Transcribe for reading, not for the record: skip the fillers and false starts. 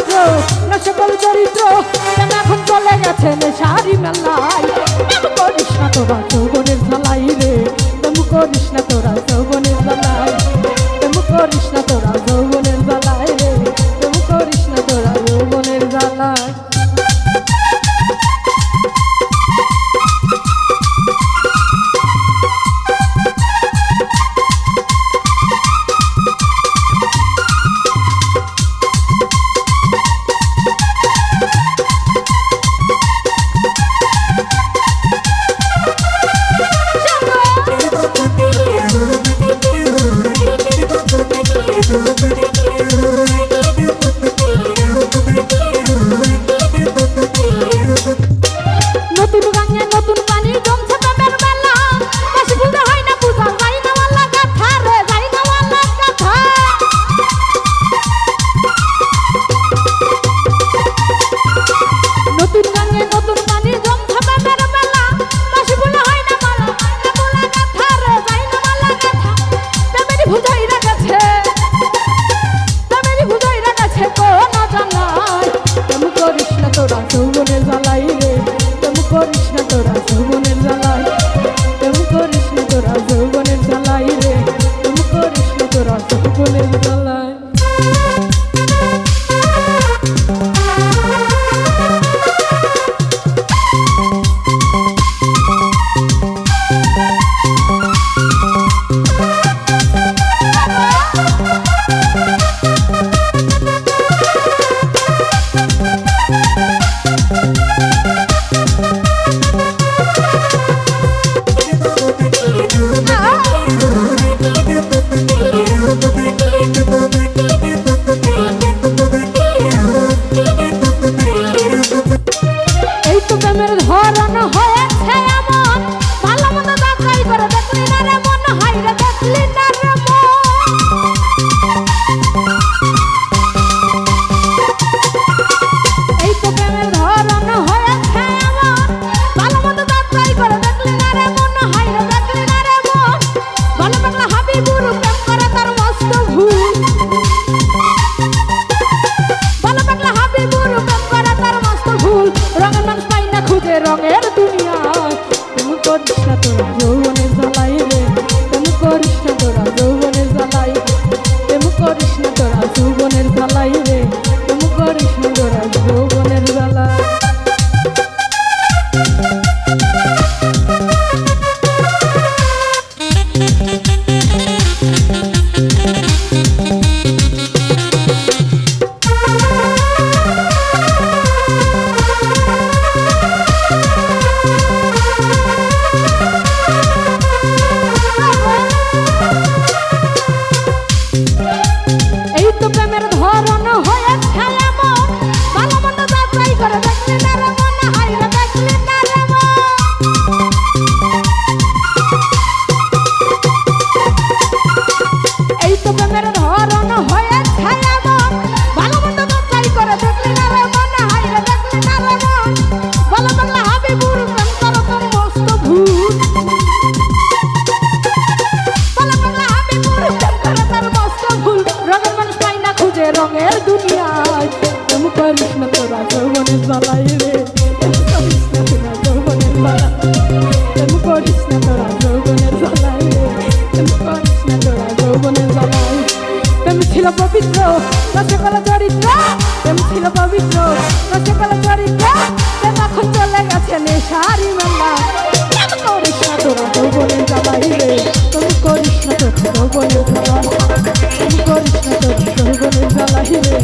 পবিত্র না সকল চরিত্র কেন এখন চলে গেছে নেশারি মেলায় প্রেম করিস না তোরা যৌবনের ঝালাই রে প্রেম করিস না তোরা যৌবনের ঝালাই প্রেম করিস না তোরা যৌবনের ঝালাই রে প্রেম করিস না তোরা যৌবনের ঝালাই নতুন গাঙে নতুন পানি জমছে প্রেমের বেলা বেশি বুঝতে হয় না বুঝা যাই না ওয়ালা গাথা রে যাই না ওয়ালা গাথা নতুন গাঙে নতুন পানি জমছে প্রেমের বেলা বেশি বুঝতে হয় না মালা না বলা গাথা রে যাই না ওয়ালা গাথা প্রেমেরই বুঝাই রাখছে প্রেমেরই বুঝাই রাখছে কোন জানাই প্রেম করিস না তোরা যৌবনের জ্বালাই রে করিস না তোরা যৌবনের জ্বালাই প্রেম করিস না তোরা যৌবনের জ্বালাই রে প্রেম করিস না তোরা যৌবনের জ্বালাই প্রেমের ধরন হয়েছে এমন ভালো মতো যাচাই করে দেখলি না রে মন হাই রে দেখলি না রে এই তো প্রেমের ধরন হয়েছে এমন ভালো মতো যাচাই করে দেখলি না রে মন হাই রে দেখলি না রে মন ভালো পাগলা হাবিবুর প্রেম করে তার মস্ত ভুল ভালো পাগলা হাবিবুর প্রেম করে তার মস্ত ভুল রঙের মানুষ পাই না খুঁজে রঙের দুনিয়ায় তুমি করিস না তোরা যৌবনের জ্বালাই রে তুমি করিস না তোরা যৌবনের জ্বালাই তুমি করিস না তোরা যৌবনের জ্বালাই রে তুমি করিস না তোরা যৌবনের জ্বালাই প্রেমের ধরন হয়েছে এমন ভালো মতো যাচাই করে দেখলি না রে মন হাই রে দেখলি না রে এই তো প্রেমের ধরন হয়েছে এমন ভালো মতো যাচাই করে দেখলি না রে মন হাই রে দেখলি না রে ভালো পাগলা হাবিবুর প্রেম করো তোর মস্ত ভুল ভালো পাগলা হাবিবুর প্রেম করে তার মস্ত ভুল রঙের মানুষ পাই না খুঁজে রঙের দুনিয়ায় প্রেম করিস না তোরা যৌবনের জ্বালাই রে প্রেম করিস না তোরা যৌবনের জ্বালাই প্রেম করিস না তোরা যৌবনের জ্বালাই রে প্রেম করিস না তোরা যৌবনের জ্বালাই প্রেম ছিল পবিত্র না সকল চরিত্র প্রেম ছিল পবিত্র না সকল চরিত্র প্রেম এখন চলে গেছে নেশারি মেলা প্রেম করিস না তোরা যৌবনের জ্বালাই রে প্রেম করিস না তোরা যৌবনের জ্বালাই প্রেম করিস না তোরা যৌবনের জ্বালাই রে